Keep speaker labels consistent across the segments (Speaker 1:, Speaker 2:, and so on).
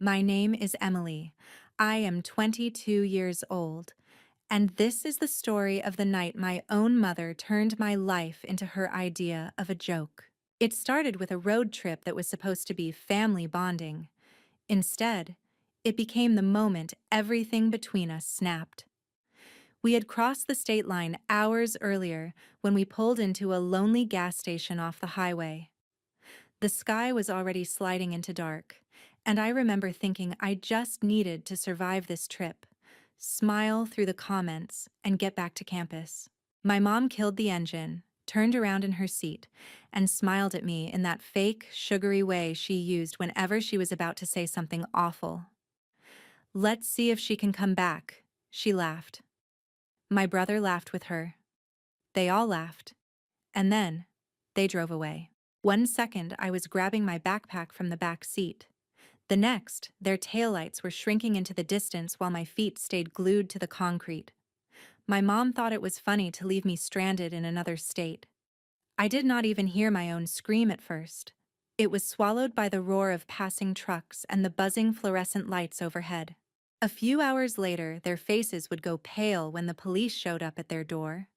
Speaker 1: My name is Emily. I am 22 years old, and this is the story of the night my own mother turned my life into her idea of a joke. It started with a road trip that was supposed to be family bonding. Instead, it became the moment everything between us snapped. We had crossed the state line hours earlier when we pulled into a lonely gas station off the highway. The sky was already sliding into dark, and I remember thinking I just needed to survive this trip, smile through the comments, and get back to campus. My mom killed the engine, turned around in her seat, and smiled at me in that fake, sugary way she used whenever she was about to say something awful. "Let's see if she can come back," she laughed. My brother laughed with her. They all laughed. And then, they drove away. One second, I was grabbing my backpack from the back seat. The next, their taillights were shrinking into the distance while my feet stayed glued to the concrete. My mom thought it was funny to leave me stranded in another state. I did not even hear my own scream at first. It was swallowed by the roar of passing trucks and the buzzing fluorescent lights overhead. A few hours later, their faces would go pale when the police showed up at their door.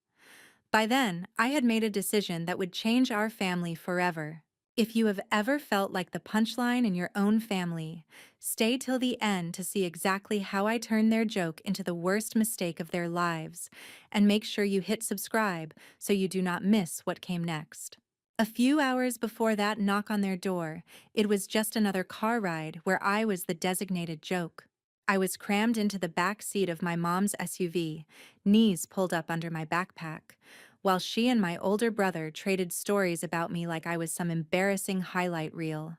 Speaker 1: By then, I had made a decision that would change our family forever. If you have ever felt like the punchline in your own family, stay till the end to see exactly how I turned their joke into the worst mistake of their lives, and make sure you hit subscribe so you do not miss what came next. A few hours before that knock on their door, it was just another car ride where I was the designated joke. I was crammed into the back seat of my mom's SUV, knees pulled up under my backpack, while she and my older brother traded stories about me like I was some embarrassing highlight reel.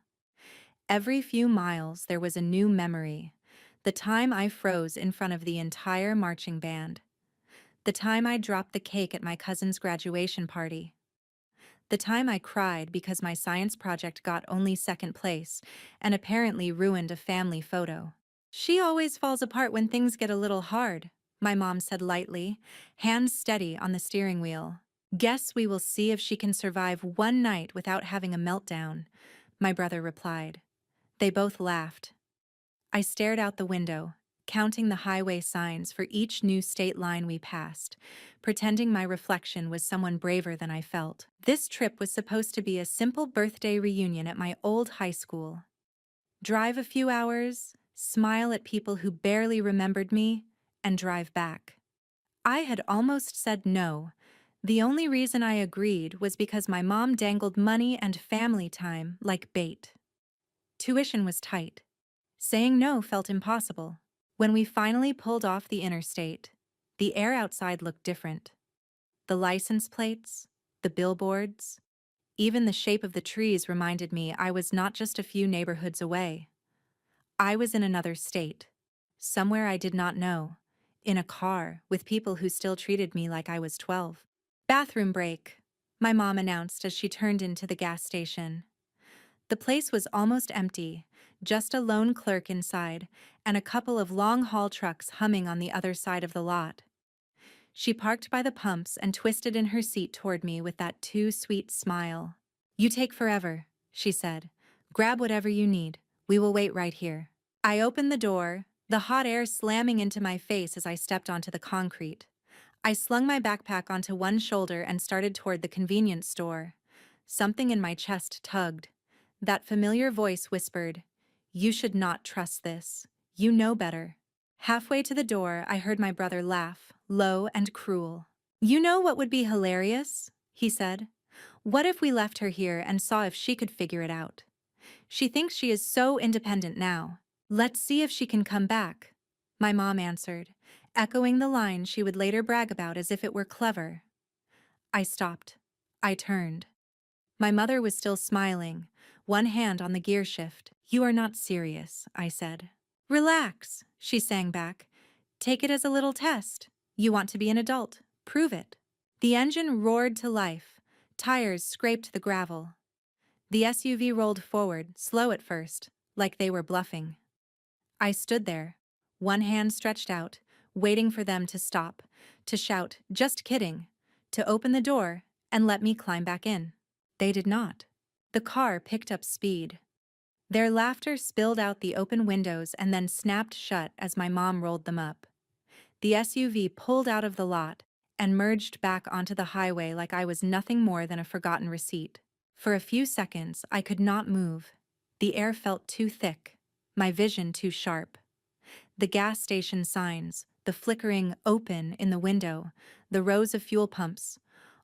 Speaker 1: Every few miles, there was a new memory. The time I froze in front of the entire marching band. The time I dropped the cake at my cousin's graduation party. The time I cried because my science project got only second place and apparently ruined a family photo. "She always falls apart when things get a little hard," my mom said lightly, hands steady on the steering wheel. "Guess we will see if she can survive one night without having a meltdown," my brother replied. They both laughed. I stared out the window, counting the highway signs for each new state line we passed, pretending my reflection was someone braver than I felt. This trip was supposed to be a simple birthday reunion at my old high school. Drive a few hours, smile at people who barely remembered me, and drive back. I had almost said no. The only reason I agreed was because my mom dangled money and family time like bait. Tuition was tight. Saying no felt impossible. When we finally pulled off the interstate, the air outside looked different. The license plates, the billboards, even the shape of the trees reminded me I was not just a few neighborhoods away. I was in another state, somewhere I did not know, in a car with people who still treated me like I was 12. "Bathroom break," my mom announced as she turned into the gas station. The place was almost empty, just a lone clerk inside, and a couple of long-haul trucks humming on the other side of the lot. She parked by the pumps and twisted in her seat toward me with that too sweet smile. "You take forever," she said. "Grab whatever you need. We will wait right here." I opened the door, the hot air slamming into my face as I stepped onto the concrete. I slung my backpack onto one shoulder and started toward the convenience store. Something in my chest tugged. That familiar voice whispered, "You should not trust this. You know better." Halfway to the door, I heard my brother laugh, low and cruel. "You know what would be hilarious?" he said. "What if we left her here and saw if she could figure it out? She thinks she is so independent now. Let's see if she can come back," my mom answered, echoing the line she would later brag about as if it were clever. I stopped. I turned. My mother was still smiling, one hand on the gear shift. "You are not serious," I said. "Relax," she sang back. "Take it as a little test. You want to be an adult. Prove it." The engine roared to life. Tires scraped the gravel. The SUV rolled forward, slow at first, like they were bluffing. I stood there, one hand stretched out, waiting for them to stop, to shout, "Just kidding," to open the door and let me climb back in. They did not. The car picked up speed. Their laughter spilled out the open windows and then snapped shut as my mom rolled them up. The SUV pulled out of the lot and merged back onto the highway like I was nothing more than a forgotten receipt. For a few seconds, I could not move. The air felt too thick, my vision too sharp. The gas station signs, the flickering open in the window, the rows of fuel pumps,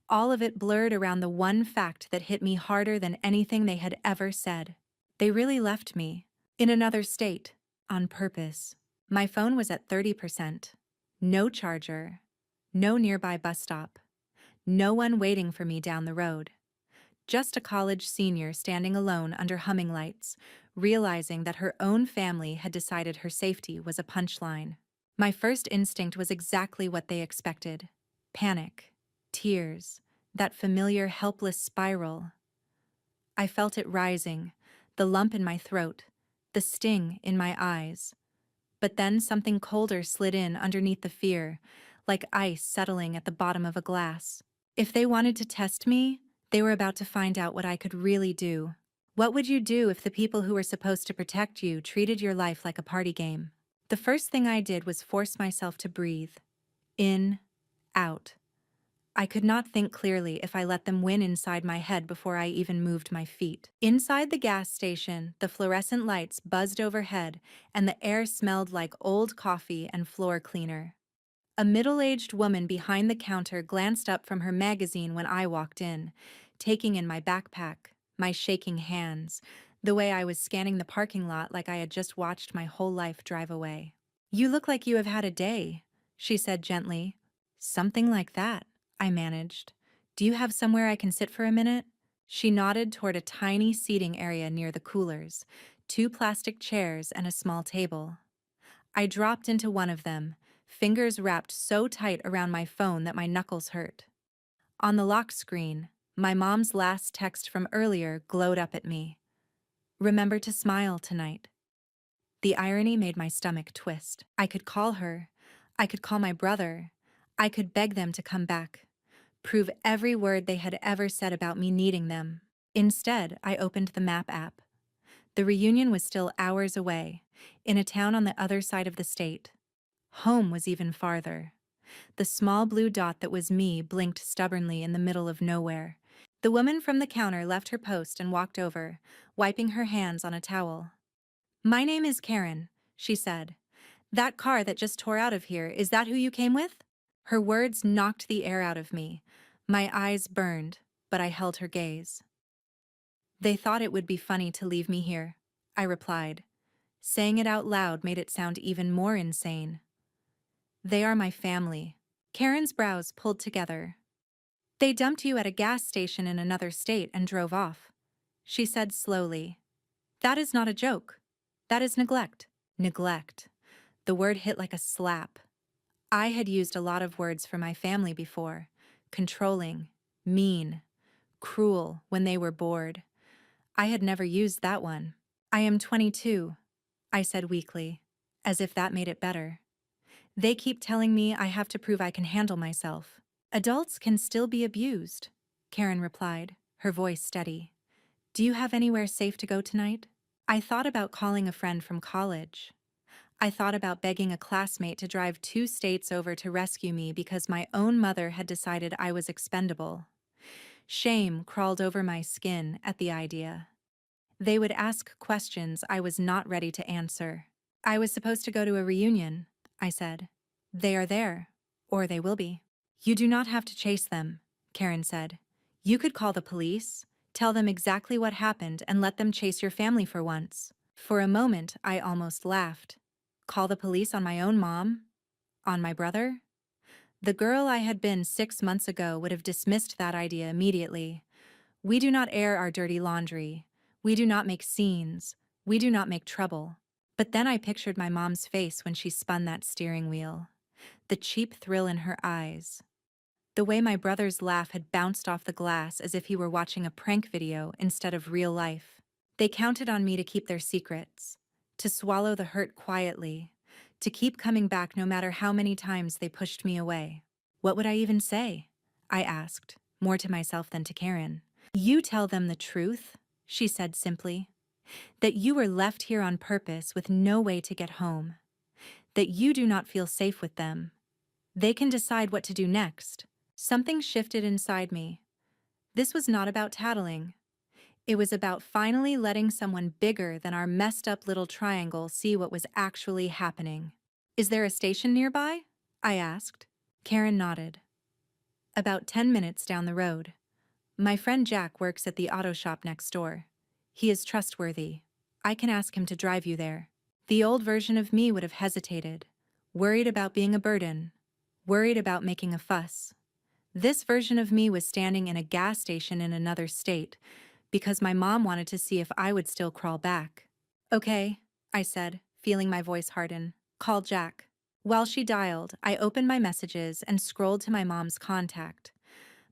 Speaker 1: all of it blurred around the one fact that hit me harder than anything they had ever said. They really left me, in another state, on purpose. My phone was at 30%. No charger. No nearby bus stop. No one waiting for me down the road. Just a college senior standing alone under humming lights, realizing that her own family had decided her safety was a punchline. My first instinct was exactly what they expected. Panic. Tears. That familiar helpless spiral. I felt it rising, the lump in my throat, the sting in my eyes. But then something colder slid in underneath the fear, like ice settling at the bottom of a glass. If they wanted to test me, they were about to find out what I could really do. What would you do if the people who were supposed to protect you treated your life like a party game? The first thing I did was force myself to breathe. In, out. I could not think clearly if I let them win inside my head before I even moved my feet. Inside the gas station, the fluorescent lights buzzed overhead and the air smelled like old coffee and floor cleaner. A middle-aged woman behind the counter glanced up from her magazine when I walked in, taking in my backpack, my shaking hands, the way I was scanning the parking lot like I had just watched my whole life drive away. "You look like you have had a day," she said gently. "Something like that," I managed. "Do you have somewhere I can sit for a minute?" She nodded toward a tiny seating area near the coolers, 2 plastic chairs and a small table. I dropped into one of them, fingers wrapped so tight around my phone that my knuckles hurt. On the lock screen, my mom's last text from earlier glowed up at me. "Remember to smile tonight." The irony made my stomach twist. I could call her. I could call my brother. I could beg them to come back. Prove every word they had ever said about me needing them. Instead, I opened the map app. The reunion was still hours away, in a town on the other side of the state. Home was even farther. The small blue dot that was me blinked stubbornly in the middle of nowhere. The woman from the counter left her post and walked over, wiping her hands on a towel. "My name is Karen," she said. "That car that just tore out of here, is that who you came with?" Her words knocked the air out of me. My eyes burned, but I held her gaze. "They thought it would be funny to leave me here," I replied. Saying it out loud made it sound even more insane. "They are my family." Karen's brows pulled together. "They dumped you at a gas station in another state and drove off," she said slowly. "That is not a joke. That is neglect." Neglect. The word hit like a slap. I had used a lot of words for my family before. Controlling, mean, cruel when they were bored. I had never used that one. "I am 22, I said weakly, as if that made it better. "They keep telling me I have to prove I can handle myself." "Adults can still be abused," Karen replied, her voice steady. "Do you have anywhere safe to go tonight?" I thought about calling a friend from college. I thought about begging a classmate to drive 2 states over to rescue me because my own mother had decided I was expendable. Shame crawled over my skin at the idea. They would ask questions I was not ready to answer. "I was supposed to go to a reunion," I said. "They are there, or they will be." "You do not have to chase them," Karen said. "You could call the police, tell them exactly what happened, and let them chase your family for once." For a moment, I almost laughed. Call the police on my own mom? On my brother? The girl I had been 6 months ago would have dismissed that idea immediately. We do not air our dirty laundry. We do not make scenes. We do not make trouble. But then I pictured my mom's face when she spun that steering wheel. The cheap thrill in her eyes. The way my brother's laugh had bounced off the glass as if he were watching a prank video instead of real life. They counted on me to keep their secrets, to swallow the hurt quietly, to keep coming back no matter how many times they pushed me away. What would I even say? I asked, more to myself than to Karen. "You tell them the truth," she said simply. That you were left here on purpose with no way to get home. That you do not feel safe with them. They can decide what to do next. Something shifted inside me. This was not about tattling. It was about finally letting someone bigger than our messed up little triangle see what was actually happening. Is there a station nearby? I asked. Karen nodded. About 10 minutes down the road. My friend Jack works at the auto shop next door. He is trustworthy. I can ask him to drive you there. The old version of me would have hesitated, worried about being a burden, worried about making a fuss. This version of me was standing in a gas station in another state because my mom wanted to see if I would still crawl back. Okay, I said, feeling my voice harden. Call Jack. While she dialed, I opened my messages and scrolled to my mom's contact.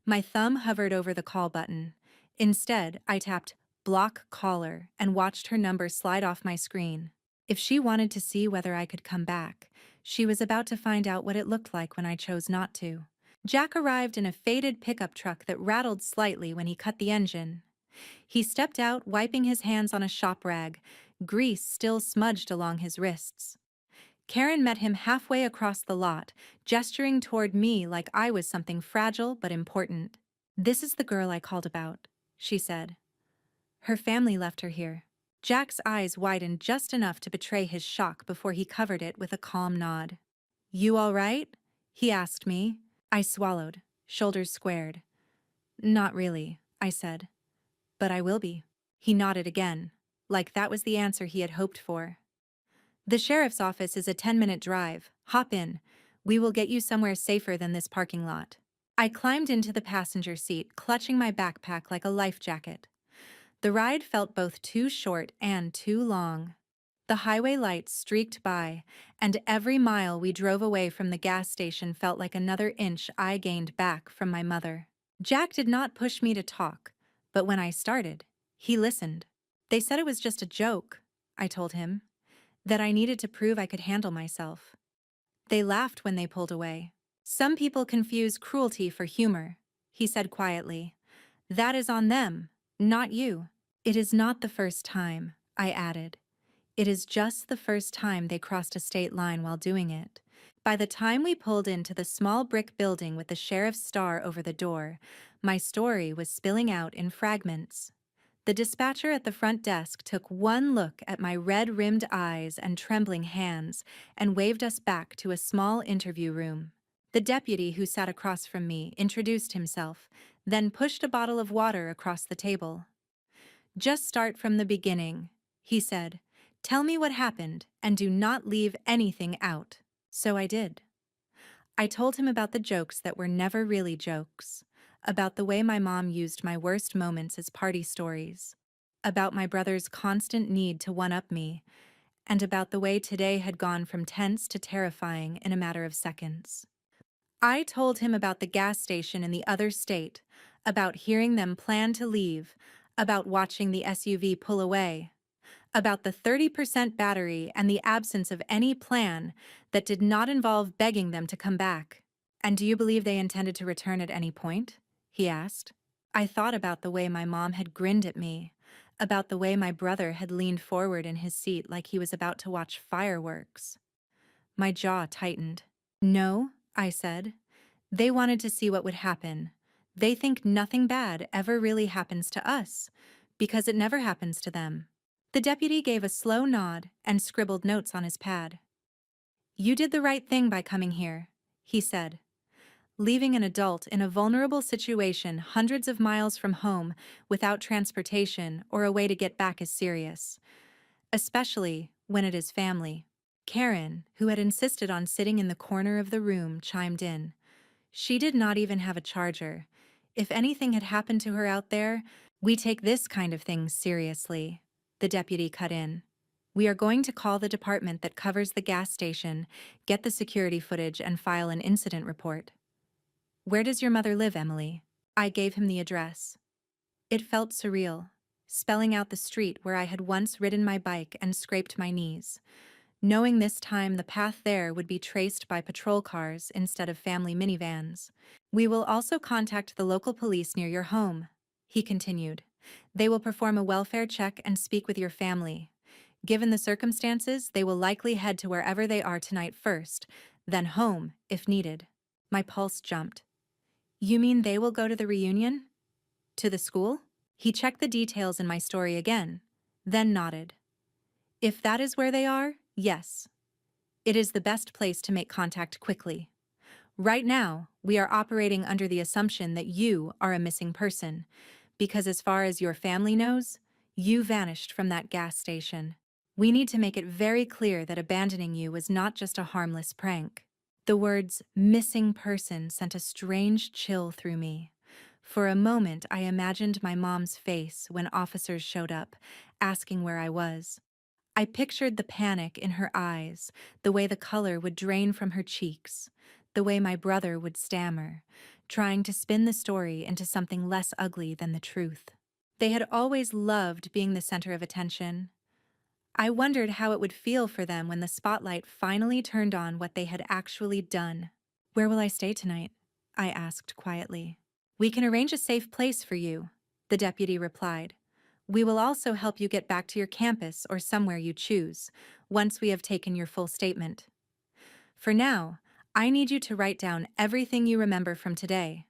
Speaker 1: My thumb hovered over the call button. Instead, I tapped block caller and watched her number slide off my screen. If she wanted to see whether I could come back, she was about to find out what it looked like when I chose not to. Jack arrived in a faded pickup truck that rattled slightly when he cut the engine. He stepped out, wiping his hands on a shop rag, grease still smudged along his wrists. Karen met him halfway across the lot, gesturing toward me like I was something fragile but important. "This is the girl I called about," she said. "Her family left her here." Jack's eyes widened just enough to betray his shock before he covered it with a calm nod. "You all right?" he asked me. I swallowed, shoulders squared. "Not really," I said. "But I will be." He nodded again, like that was the answer he had hoped for. "The sheriff's office is a 10-minute drive. Hop in. We will get you somewhere safer than this parking lot." I climbed into the passenger seat, clutching my backpack like a life jacket. The ride felt both too short and too long. The highway lights streaked by, and every mile we drove away from the gas station felt like another inch I gained back from my mother. Jack did not push me to talk, but when I started, he listened. "They said it was just a joke," I told him, "that I needed to prove I could handle myself." They laughed when they pulled away. "Some people confuse cruelty for humor," he said quietly. "That is on them, not you." "It is not the first time," I added. "It is just the first time they crossed a state line while doing it." By the time we pulled into the small brick building with the sheriff's star over the door, my story was spilling out in fragments. The dispatcher at the front desk took one look at my red-rimmed eyes and trembling hands and waved us back to a small interview room. The deputy who sat across from me introduced himself, then pushed a bottle of water across the table. "Just start from the beginning," he said. "Tell me what happened, and do not leave anything out." So I did. I told him about the jokes that were never really jokes, about the way my mom used my worst moments as party stories, about my brother's constant need to one-up me, and about the way today had gone from tense to terrifying in a matter of seconds. I told him about the gas station in the other state, about hearing them plan to leave, about watching the SUV pull away, about the 30% battery and the absence of any plan that did not involve begging them to come back. "And do you believe they intended to return at any point?" he asked. I thought about the way my mom had grinned at me, about the way my brother had leaned forward in his seat like he was about to watch fireworks. My jaw tightened. "No," I said. "They wanted to see what would happen. They think nothing bad ever really happens to us, because it never happens to them." The deputy gave a slow nod and scribbled notes on his pad. "You did the right thing by coming here," he said. "Leaving an adult in a vulnerable situation hundreds of miles from home without transportation or a way to get back is serious, especially when it is family." Karen, who had insisted on sitting in the corner of the room, chimed in. "She did not even have a charger. If anything had happened to her out there, we take this kind of thing seriously." The deputy cut in. "We are going to call the department that covers the gas station, get the security footage, and file an incident report." "Where does your mother live, Emily?" I gave him the address. It felt surreal, spelling out the street where I had once ridden my bike and scraped my knees, knowing this time the path there would be traced by patrol cars instead of family minivans. "We will also contact the local police near your home," he continued. They will perform a welfare check and speak with your family. Given the circumstances, they will likely head to wherever they are tonight first, then home, if needed. My pulse jumped. You mean they will go to the reunion? To the school? He checked the details in my story again, then nodded. If that is where they are, yes. It is the best place to make contact quickly. Right now, we are operating under the assumption that you are a missing person, because as far as your family knows, you vanished from that gas station. We need to make it very clear that abandoning you was not just a harmless prank. The words missing person sent a strange chill through me. For a moment, I imagined my mom's face when officers showed up, asking where I was. I pictured the panic in her eyes, the way the color would drain from her cheeks, the way my brother would stammer, trying to spin the story into something less ugly than the truth. They had always loved being the center of attention. I wondered how it would feel for them when the spotlight finally turned on what they had actually done. Where will I stay tonight? I asked quietly. We can arrange a safe place for you, the deputy replied. We will also help you get back to your campus or somewhere you choose, once we have taken your full statement. For now, I need you to write down everything you remember from today.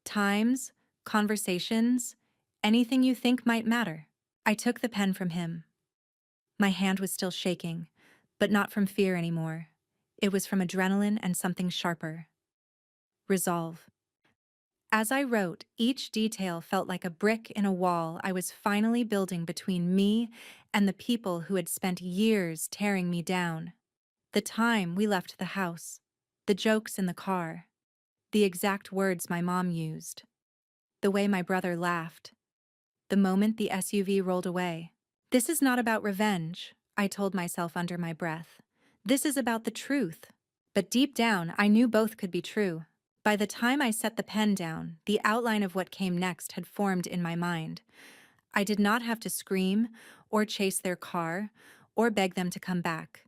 Speaker 1: Times, conversations, anything you think might matter. I took the pen from him. My hand was still shaking, but not from fear anymore. It was from adrenaline and something sharper. Resolve. As I wrote, each detail felt like a brick in a wall I was finally building between me and the people who had spent years tearing me down. The time we left the house, the jokes in the car, the exact words my mom used, the way my brother laughed, the moment the SUV rolled away. This is not about revenge, I told myself under my breath. This is about the truth. But deep down, I knew both could be true. By the time I set the pen down, the outline of what came next had formed in my mind. I did not have to scream, or chase their car, or beg them to come back.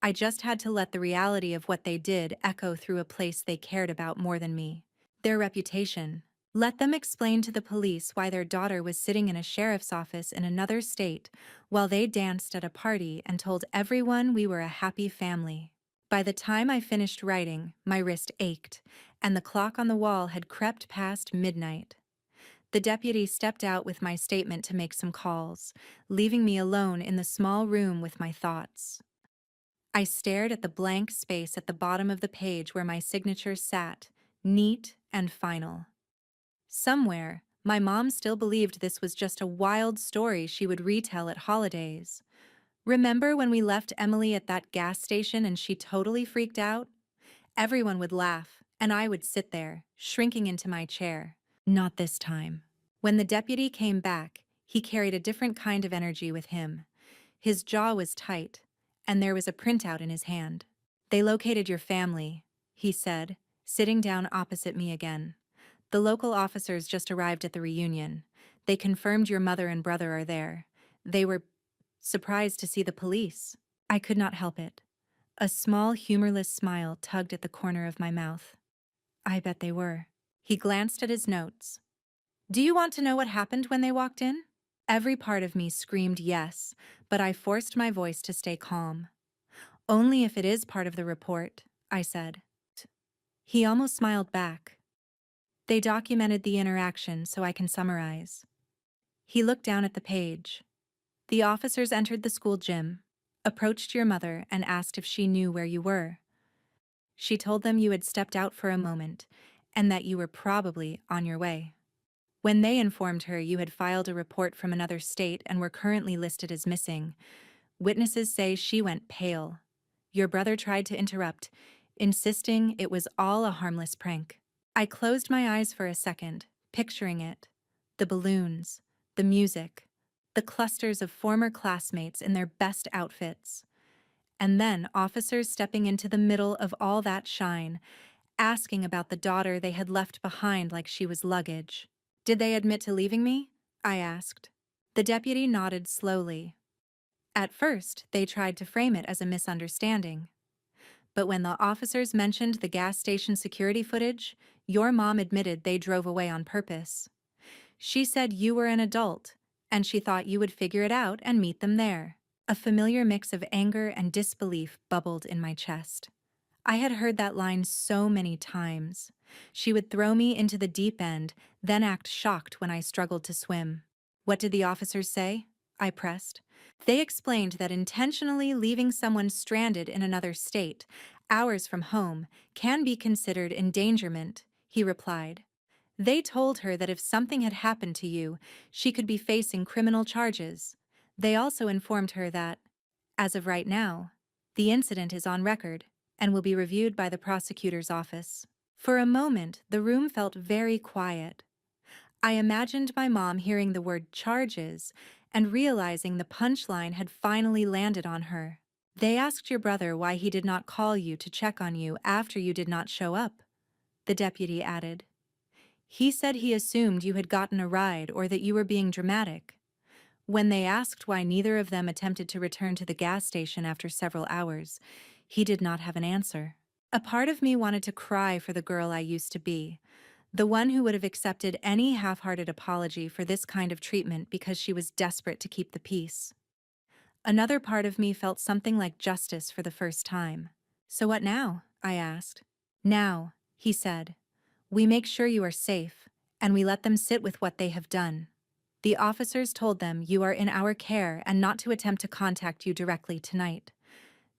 Speaker 1: I just had to let the reality of what they did echo through a place they cared about more than me. Their reputation. Let them explain to the police why their daughter was sitting in a sheriff's office in another state while they danced at a party and told everyone we were a happy family. By the time I finished writing, my wrist ached, and the clock on the wall had crept past midnight. The deputy stepped out with my statement to make some calls, leaving me alone in the small room with my thoughts. I stared at the blank space at the bottom of the page where my signature sat, neat and final. Somewhere, my mom still believed this was just a wild story she would retell at holidays. Remember when we left Emily at that gas station and she totally freaked out? Everyone would laugh, and I would sit there, shrinking into my chair. Not this time. When the deputy came back, he carried a different kind of energy with him. His jaw was tight, and there was a printout in his hand. They located your family, he said, sitting down opposite me again. The local officers just arrived at the reunion. They confirmed your mother and brother are there. They were surprised to see the police. I could not help it. A small, humorless smile tugged at the corner of my mouth. I bet they were. He glanced at his notes. Do you want to know what happened when they walked in? Every part of me screamed yes, but I forced my voice to stay calm. Only if it is part of the report, I said. He almost smiled back. They documented the interaction so I can summarize. He looked down at the page. The officers entered the school gym, approached your mother, and asked if she knew where you were. She told them you had stepped out for a moment and that you were probably on your way. When they informed her you had filed a report from another state and were currently listed as missing, witnesses say she went pale. Your brother tried to interrupt, insisting it was all a harmless prank. I closed my eyes for a second, picturing it. The balloons, the music, the clusters of former classmates in their best outfits. And then officers stepping into the middle of all that shine, asking about the daughter they had left behind like she was luggage. Did they admit to leaving me? I asked. The deputy nodded slowly. At first, they tried to frame it as a misunderstanding. But when the officers mentioned the gas station security footage, your mom admitted they drove away on purpose. She said you were an adult, and she thought you would figure it out and meet them there. A familiar mix of anger and disbelief bubbled in my chest. I had heard that line so many times. She would throw me into the deep end, then act shocked when I struggled to swim. What did the officers say? I pressed. They explained that intentionally leaving someone stranded in another state, hours from home, can be considered endangerment, he replied. They told her that if something had happened to you, she could be facing criminal charges. They also informed her that, as of right now, the incident is on record and will be reviewed by the prosecutor's office. For a moment, the room felt very quiet. I imagined my mom hearing the word charges and realizing the punchline had finally landed on her. They asked your brother why he did not call you to check on you after you did not show up, the deputy added. He said he assumed you had gotten a ride or that you were being dramatic. When they asked why neither of them attempted to return to the gas station after several hours, he did not have an answer. A part of me wanted to cry for the girl I used to be, the one who would have accepted any half-hearted apology for this kind of treatment because she was desperate to keep the peace. Another part of me felt something like justice for the first time. So what now? I asked. Now, he said. We make sure you are safe, and we let them sit with what they have done. The officers told them you are in our care and not to attempt to contact you directly tonight.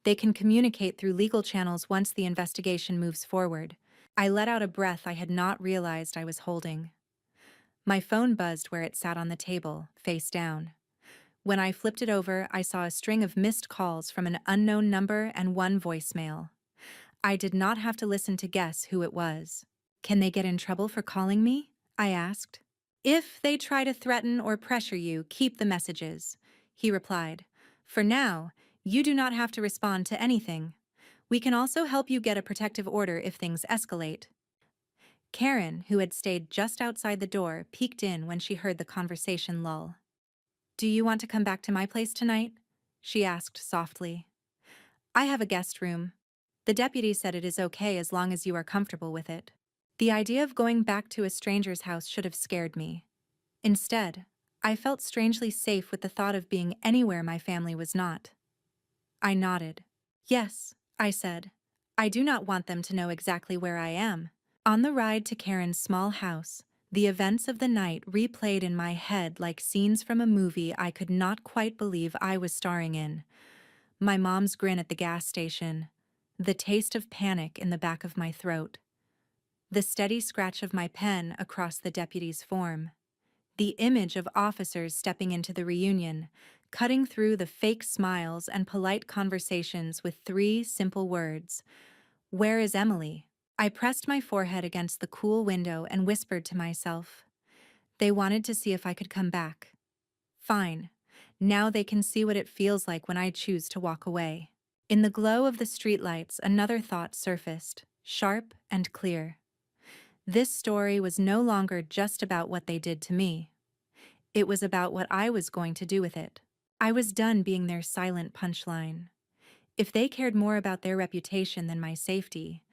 Speaker 1: They can communicate through legal channels once the investigation moves forward. I let out a breath I had not realized I was holding. My phone buzzed where it sat on the table, face down. When I flipped it over, I saw a string of missed calls from an unknown number and one voicemail. I did not have to listen to guess who it was. Can they get in trouble for calling me? I asked. If they try to threaten or pressure you, keep the messages, he replied. For now, you do not have to respond to anything. We can also help you get a protective order if things escalate. Karen, who had stayed just outside the door, peeked in when she heard the conversation lull. Do you want to come back to my place tonight? She asked softly. I have a guest room. The deputy said it is okay as long as you are comfortable with it. The idea of going back to a stranger's house should have scared me. Instead, I felt strangely safe with the thought of being anywhere my family was not. I nodded. Yes, I said. I do not want them to know exactly where I am. On the ride to Karen's small house, the events of the night replayed in my head like scenes from a movie I could not quite believe I was starring in. My mom's grin at the gas station, the taste of panic in the back of my throat, the steady scratch of my pen across the deputy's form, the image of officers stepping into the reunion, cutting through the fake smiles and polite conversations with three simple words. Where is Emily? I pressed my forehead against the cool window and whispered to myself. They wanted to see if I could come back. Fine. Now they can see what it feels like when I choose to walk away. In the glow of the streetlights, another thought surfaced, sharp and clear. This story was no longer just about what they did to me. It was about what I was going to do with it. I was done being their silent punchline. If they cared more about their reputation than my safety,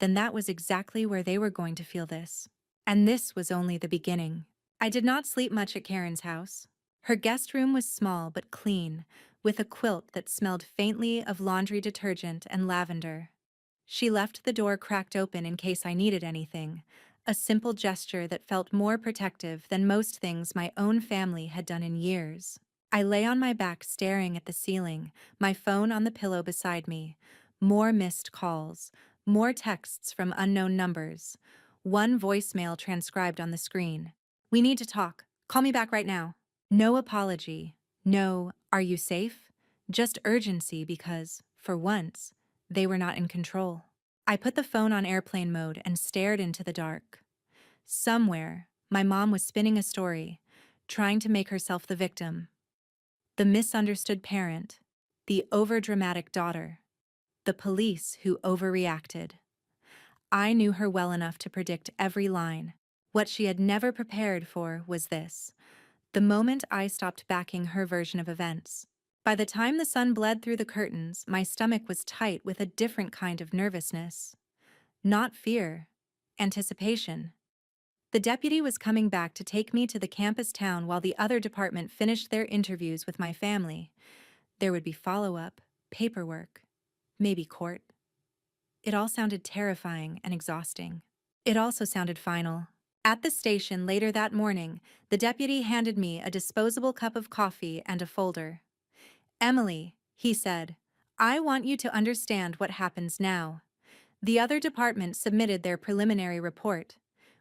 Speaker 1: then that was exactly where they were going to feel this. And this was only the beginning. I did not sleep much at Karen's house. Her guest room was small but clean, with a quilt that smelled faintly of laundry detergent and lavender. She left the door cracked open in case I needed anything, a simple gesture that felt more protective than most things my own family had done in years. I lay on my back staring at the ceiling, my phone on the pillow beside me. More missed calls, more texts from unknown numbers. One voicemail transcribed on the screen. We need to talk. Call me back right now. No apology. No, are you safe? Just urgency because, for once, they were not in control. I put the phone on airplane mode and stared into the dark. Somewhere, my mom was spinning a story, trying to make herself the victim. The misunderstood parent, the overdramatic daughter, the police who overreacted. I knew her well enough to predict every line. What she had never prepared for was this: the moment I stopped backing her version of events. By the time the sun bled through the curtains, my stomach was tight with a different kind of nervousness. Not fear, anticipation. The deputy was coming back to take me to the campus town while the other department finished their interviews with my family. There would be follow-up, paperwork, maybe court. It all sounded terrifying and exhausting. It also sounded final. At the station later that morning, the deputy handed me a disposable cup of coffee and a folder. "Emily," he said, "I want you to understand what happens now. The other department submitted their preliminary report.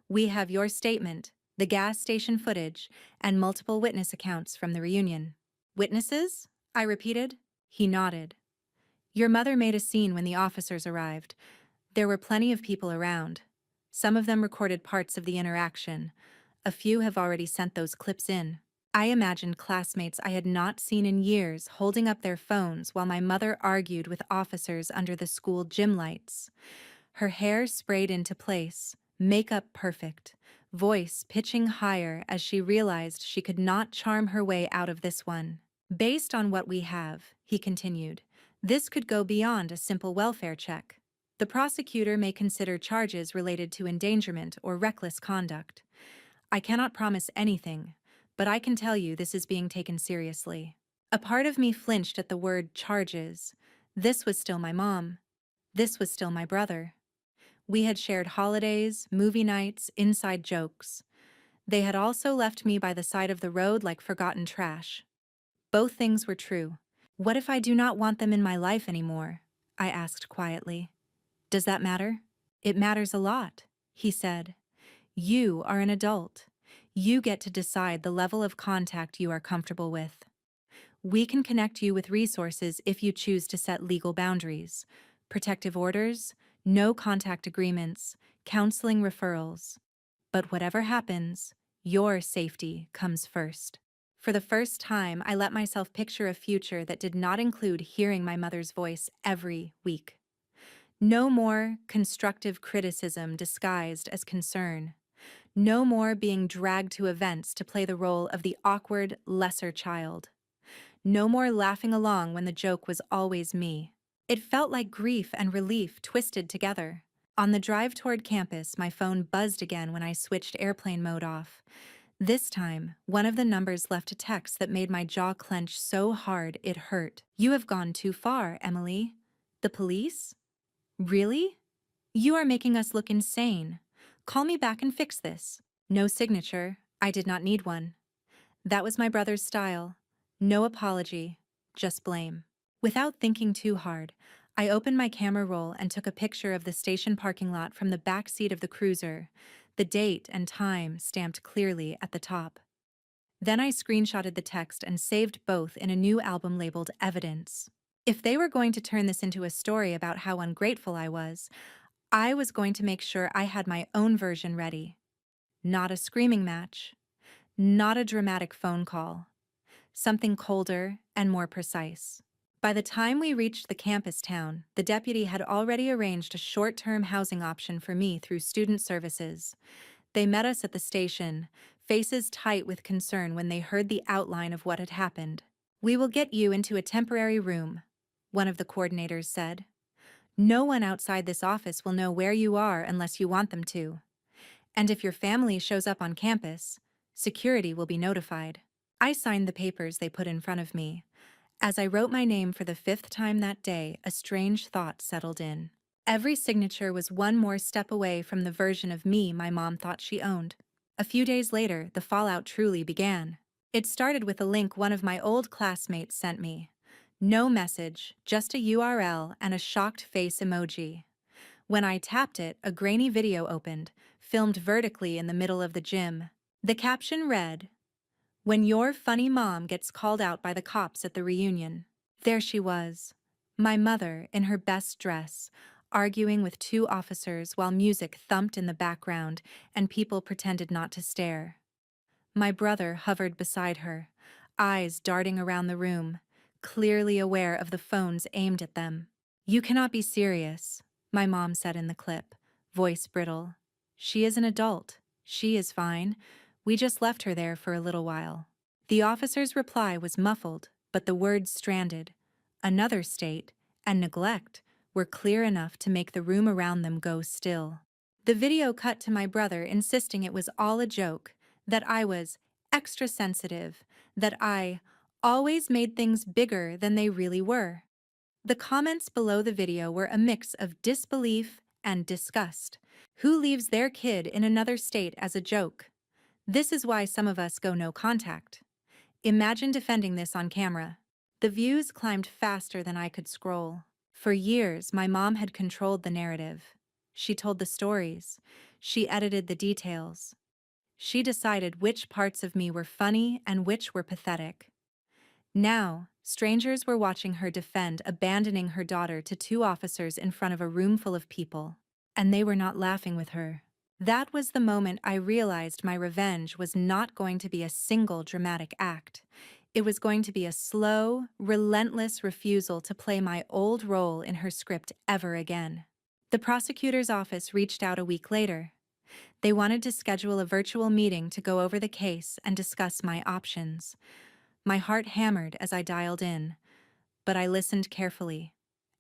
Speaker 1: We have your statement, the gas station footage, and multiple witness accounts from the reunion." "Witnesses?" I repeated. He nodded. "Your mother made a scene when the officers arrived. There were plenty of people around. Some of them recorded parts of the interaction. A few have already sent those clips in." I imagined classmates I had not seen in years holding up their phones while my mother argued with officers under the school gym lights. Her hair sprayed into place, makeup perfect, voice pitching higher as she realized she could not charm her way out of this one. "Based on what we have," he continued, "this could go beyond a simple welfare check. The prosecutor may consider charges related to endangerment or reckless conduct. I cannot promise anything, but I can tell you this is being taken seriously." A part of me flinched at the word charges. This was still my mom. This was still my brother. We had shared holidays, movie nights, inside jokes. They had also left me by the side of the road like forgotten trash. Both things were true. "What if I do not want them in my life anymore?" I asked quietly. "Does that matter?" "It matters a lot," he said. "You are an adult. You get to decide the level of contact you are comfortable with. We can connect you with resources if you choose to set legal boundaries, protective orders, no contact agreements, counseling referrals. But whatever happens, your safety comes first." For the first time, I let myself picture a future that did not include hearing my mother's voice every week. No more constructive criticism disguised as concern. No more being dragged to events to play the role of the awkward, lesser child. No more laughing along when the joke was always me. It felt like grief and relief twisted together. On the drive toward campus, my phone buzzed again when I switched airplane mode off. This time, one of the numbers left a text that made my jaw clench so hard it hurt. "You have gone too far, Emily." "The police? Really? You are making us look insane. Call me back and fix this." No signature. I did not need one. That was my brother's style. No apology, just blame. Without thinking too hard, I opened my camera roll and took a picture of the station parking lot from the back seat of the cruiser, the date and time stamped clearly at the top. Then I screenshotted the text and saved both in a new album labeled Evidence. If they were going to turn this into a story about how ungrateful I was going to make sure I had my own version ready. Not a screaming match, not a dramatic phone call, something colder and more precise. By the time we reached the campus town, the deputy had already arranged a short-term housing option for me through student services. They met us at the station, faces tight with concern when they heard the outline of what had happened. "We will get you into a temporary room," one of the coordinators said. "No one outside this office will know where you are unless you want them to. And if your family shows up on campus, security will be notified." I signed the papers they put in front of me. As I wrote my name for the 5th time that day, a strange thought settled in. Every signature was one more step away from the version of me my mom thought she owned. A few days later, the fallout truly began. It started with a link one of my old classmates sent me. No message, just a URL and a shocked face emoji. When I tapped it, a grainy video opened, filmed vertically in the middle of the gym. The caption read, "When your funny mom gets called out by the cops at the reunion." There she was, my mother in her best dress, arguing with 2 officers while music thumped in the background and people pretended not to stare. My brother hovered beside her, eyes darting around the room, clearly aware of the phones aimed at them. "You cannot be serious," my mom said in the clip, voice brittle. "She is an adult. She is fine. We just left her there for a little while." The officer's reply was muffled, but the words stranded, "another state," and "neglect" were clear enough to make the room around them go still. The video cut to my brother insisting it was all a joke, that I was extra sensitive, that I always made things bigger than they really were. The comments below the video were a mix of disbelief and disgust. Who leaves their kid in another state as a joke? This is why some of us go no contact. Imagine defending this on camera. The views climbed faster than I could scroll. For years, my mom had controlled the narrative. She told the stories. She edited the details. She decided which parts of me were funny and which were pathetic. Now, strangers were watching her defend abandoning her daughter to two officers in front of a room full of people. And they were not laughing with her. That was the moment I realized my revenge was not going to be a single dramatic act. It was going to be a slow, relentless refusal to play my old role in her script ever again. The prosecutor's office reached out a week later. They wanted to schedule a virtual meeting to go over the case and discuss my options. My heart hammered as I dialed in, but I listened carefully,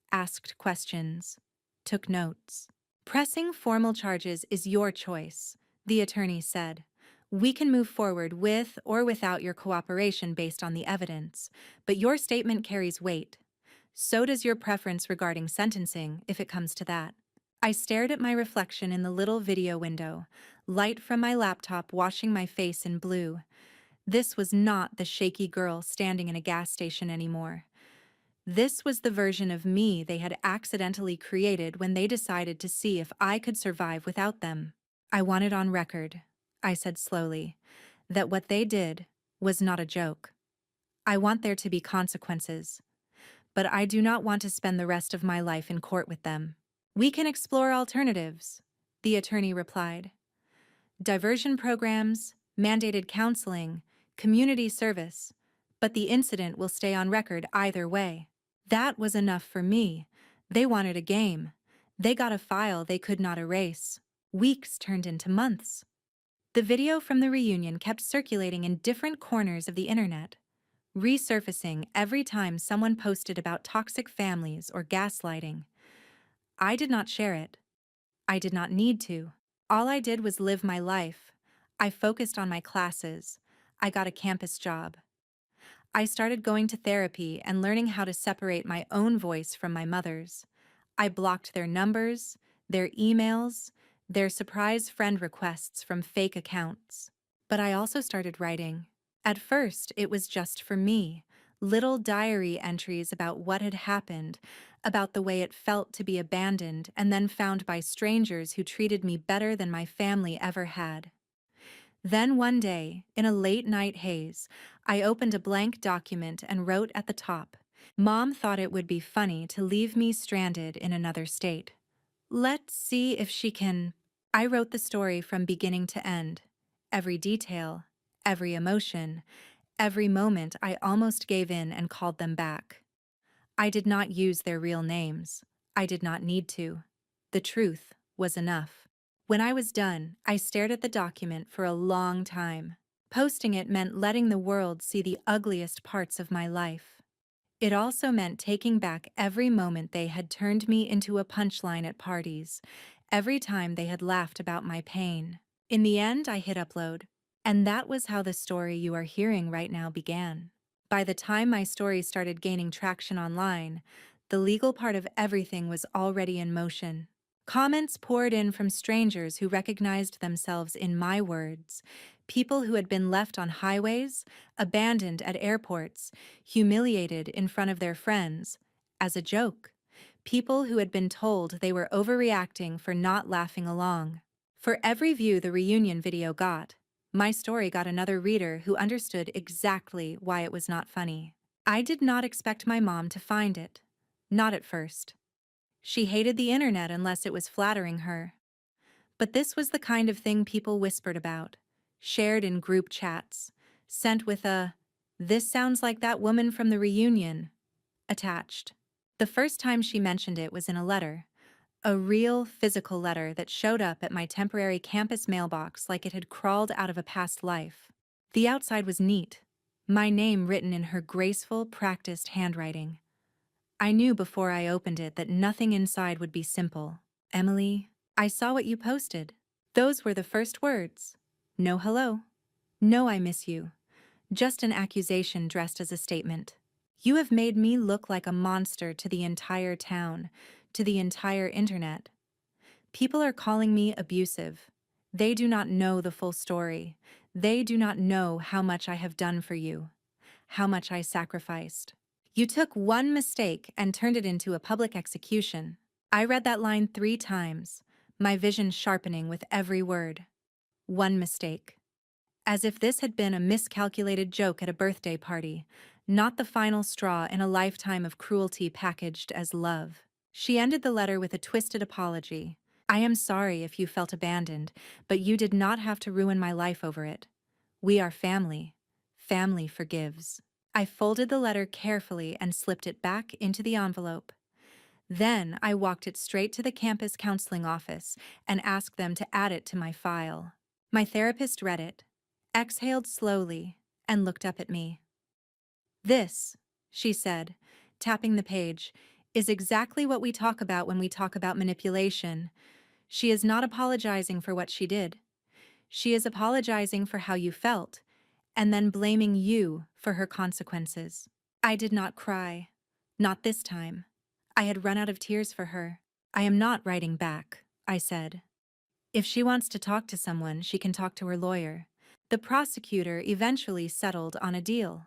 Speaker 1: asked questions, took notes. Pressing formal charges is your choice, the attorney said. We can move forward with or without your cooperation based on the evidence, but your statement carries weight. So does your preference regarding sentencing, if it comes to that. I stared at my reflection in the little video window, light from my laptop washing my face in blue. This was not the shaky girl standing in a gas station anymore. This was the version of me they had accidentally created when they decided to see if I could survive without them. I want it on record, I said slowly, that what they did was not a joke. I want there to be consequences, but I do not want to spend the rest of my life in court with them. We can explore alternatives, the attorney replied. Diversion programs, mandated counseling, community service, but the incident will stay on record either way. That was enough for me. They wanted a game. They got a file they could not erase. Weeks turned into months. The video from the reunion kept circulating in different corners of the internet, resurfacing every time someone posted about toxic families or gaslighting. I did not share it. I did not need to. All I did was live my life. I focused on my classes. I got a campus job. I started going to therapy and learning how to separate my own voice from my mother's. I blocked their numbers, their emails, their surprise friend requests from fake accounts. But I also started writing. At first, it was just for me, little diary entries about what had happened, about the way it felt to be abandoned and then found by strangers who treated me better than my family ever had. Then one day, in a late-night haze, I opened a blank document and wrote at the top, Mom thought it would be funny to leave me stranded in another state. Let's see if she can... I wrote the story from beginning to end. Every detail, every emotion, every moment I almost gave in and called them back. I did not use their real names. I did not need to. The truth was enough. When I was done, I stared at the document for a long time. Posting it meant letting the world see the ugliest parts of my life. It also meant taking back every moment they had turned me into a punchline at parties, every time they had laughed about my pain. In the end, I hit upload, and that was how the story you are hearing right now began. By the time my story started gaining traction online, the legal part of everything was already in motion. Comments poured in from strangers who recognized themselves in my words, people who had been left on highways, abandoned at airports, humiliated in front of their friends, as a joke, people who had been told they were overreacting for not laughing along. For every view the reunion video got, my story got another reader who understood exactly why it was not funny. I did not expect my mom to find it. Not at first. She hated the internet unless it was flattering her. But this was the kind of thing people whispered about, shared in group chats, sent with a, "This sounds like that woman from the reunion," attached. The first time she mentioned it was in a letter, a real physical letter that showed up at my temporary campus mailbox like it had crawled out of a past life. The outside was neat, my name written in her graceful, practiced handwriting. I knew before I opened it that nothing inside would be simple. Emily, I saw what you posted. Those were the first words. No hello. No, I miss you. Just an accusation dressed as a statement. You have made me look like a monster to the entire town, to the entire internet. People are calling me abusive. They do not know the full story. They do not know how much I have done for you, how much I sacrificed. You took one mistake and turned it into a public execution. I read that line 3 times, my vision sharpening with every word. One mistake. As if this had been a miscalculated joke at a birthday party, not the final straw in a lifetime of cruelty packaged as love. She ended the letter with a twisted apology. I am sorry if you felt abandoned, but you did not have to ruin my life over it. We are family. Family forgives. I folded the letter carefully and slipped it back into the envelope. Then I walked it straight to the campus counseling office and asked them to add it to my file. My therapist read it, exhaled slowly, and looked up at me. This, she said, tapping the page, is exactly what we talk about when we talk about manipulation. She is not apologizing for what she did. She is apologizing for how you felt, and then blaming you for her consequences. I did not cry. Not this time. I had run out of tears for her. I am not writing back, I said. If she wants to talk to someone, she can talk to her lawyer. The prosecutor eventually settled on a deal.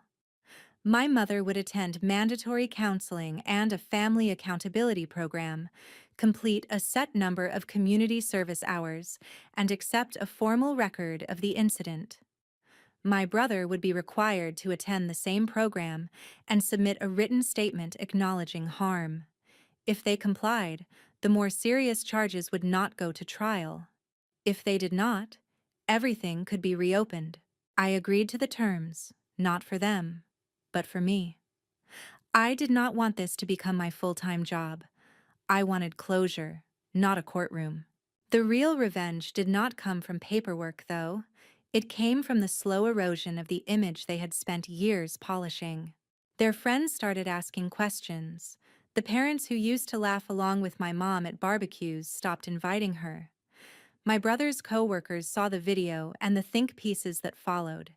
Speaker 1: My mother would attend mandatory counseling and a family accountability program, complete a set number of community service hours, and accept a formal record of the incident. My brother would be required to attend the same program and submit a written statement acknowledging harm. If they complied, the more serious charges would not go to trial. If they did not, everything could be reopened. I agreed to the terms, not for them, but for me. I did not want this to become my full-time job. I wanted closure, not a courtroom. The real revenge did not come from paperwork, though. It came from the slow erosion of the image they had spent years polishing. Their friends started asking questions. The parents who used to laugh along with my mom at barbecues stopped inviting her. My brother's co-workers saw the video and the think pieces that followed.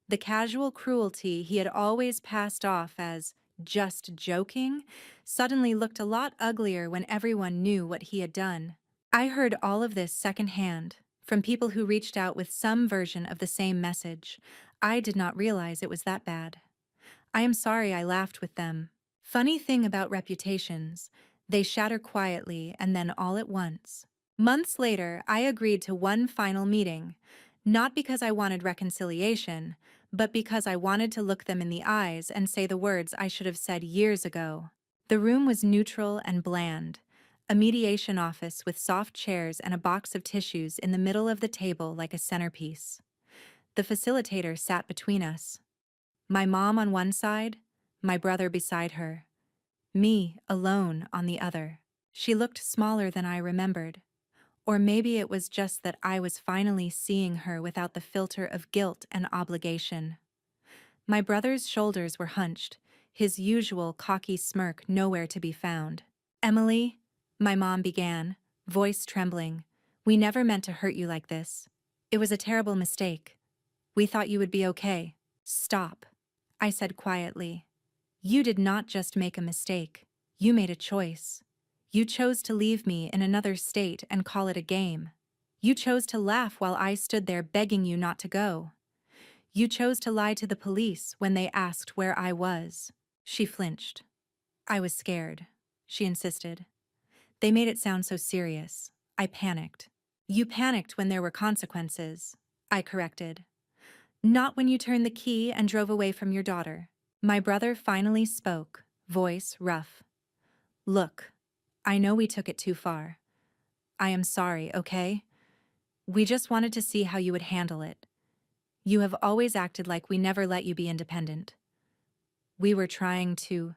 Speaker 1: The casual cruelty he had always passed off as just joking suddenly looked a lot uglier when everyone knew what he had done. I heard all of this secondhand, from people who reached out with some version of the same message. I did not realize it was that bad. I am sorry I laughed with them. Funny thing about reputations, they shatter quietly and then all at once. Months later, I agreed to one final meeting, not because I wanted reconciliation, but because I wanted to look them in the eyes and say the words I should have said years ago. The room was neutral and bland, a mediation office with soft chairs and a box of tissues in the middle of the table like a centerpiece. The facilitator sat between us. My mom on one side, my brother beside her. Me, alone, on the other. She looked smaller than I remembered. Or maybe it was just that I was finally seeing her without the filter of guilt and obligation. My brother's shoulders were hunched, his usual cocky smirk nowhere to be found. Emily, my mom began, voice trembling, we never meant to hurt you like this. It was a terrible mistake. We thought you would be okay. Stop, I said quietly. You did not just make a mistake. You made a choice. You chose to leave me in another state and call it a game. You chose to laugh while I stood there begging you not to go. You chose to lie to the police when they asked where I was. She flinched. I was scared, she insisted. They made it sound so serious. I panicked. You panicked when there were consequences, I corrected. Not when you turned the key and drove away from your daughter. My brother finally spoke, voice rough. Look, I know we took it too far. I am sorry, okay? We just wanted to see how you would handle it. You have always acted like we never let you be independent. You were trying to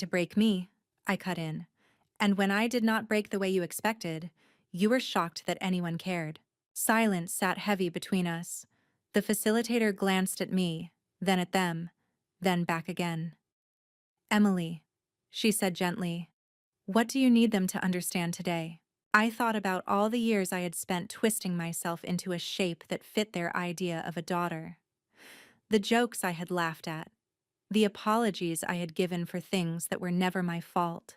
Speaker 1: break me, I cut in. And when I did not break the way you expected, you were shocked that anyone cared. Silence sat heavy between us. The facilitator glanced at me, then at them, then back again. Emily, she said gently, what do you need them to understand today? I thought about all the years I had spent twisting myself into a shape that fit their idea of a daughter. The jokes I had laughed at, the apologies I had given for things that were never my fault,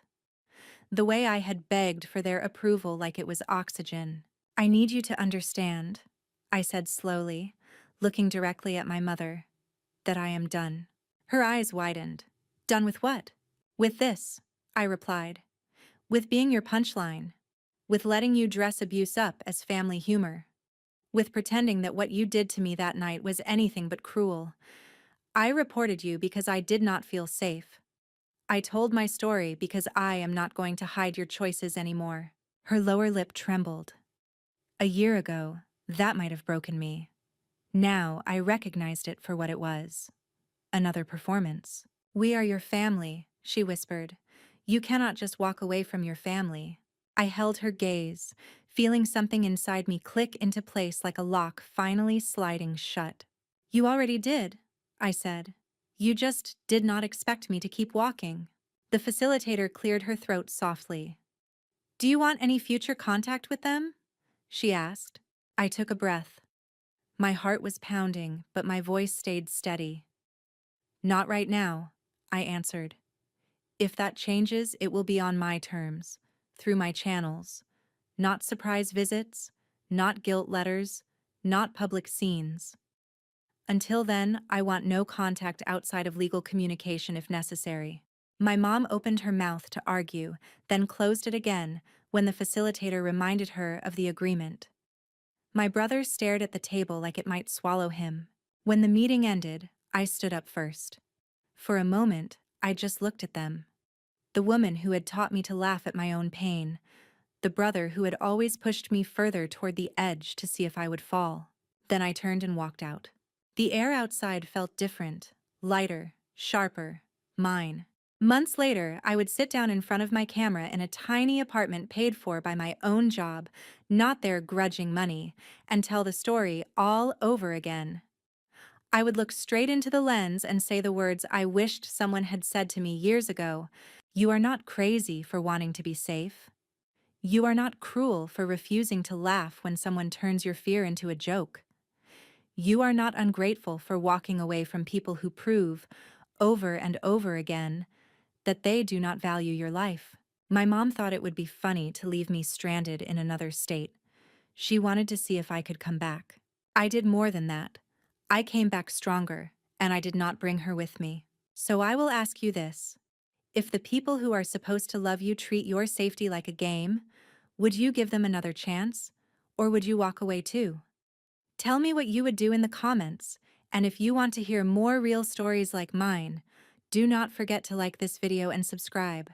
Speaker 1: the way I had begged for their approval like it was oxygen. I need you to understand, I said slowly, looking directly at my mother, that I am done. Her eyes widened. Done with what? With this, I replied. With being your punchline. With letting you dress abuse up as family humor. With pretending that what you did to me that night was anything but cruel. I reported you because I did not feel safe. I told my story because I am not going to hide your choices anymore. Her lower lip trembled. A year ago, that might have broken me. Now I recognized it for what it was. Another performance. We are your family, she whispered. You cannot just walk away from your family. I held her gaze, feeling something inside me click into place like a lock finally sliding shut. You already did, I said. You just did not expect me to keep walking. The facilitator cleared her throat softly. Do you want any future contact with them? She asked. I took a breath. My heart was pounding, but my voice stayed steady. Not right now, I answered. If that changes, it will be on my terms, through my channels. Not surprise visits, not guilt letters, not public scenes. Until then, I want no contact outside of legal communication if necessary. My mom opened her mouth to argue, then closed it again when the facilitator reminded her of the agreement. My brother stared at the table like it might swallow him. When the meeting ended, I stood up first. For a moment, I just looked at them. The woman who had taught me to laugh at my own pain, the brother who had always pushed me further toward the edge to see if I would fall. Then I turned and walked out. The air outside felt different, lighter, sharper, mine. Months later, I would sit down in front of my camera in a tiny apartment paid for by my own job, not their grudging money, and tell the story all over again. I would look straight into the lens and say the words I wished someone had said to me years ago. You are not crazy for wanting to be safe. You are not cruel for refusing to laugh when someone turns your fear into a joke. You are not ungrateful for walking away from people who prove, over and over again, that they do not value your life. My mom thought it would be funny to leave me stranded in another state. She wanted to see if I could come back. I did more than that. I came back stronger, and I did not bring her with me. So I will ask you this. If the people who are supposed to love you treat your safety like a game, would you give them another chance? Or would you walk away too? Tell me what you would do in the comments, and if you want to hear more real stories like mine, do not forget to like this video and subscribe.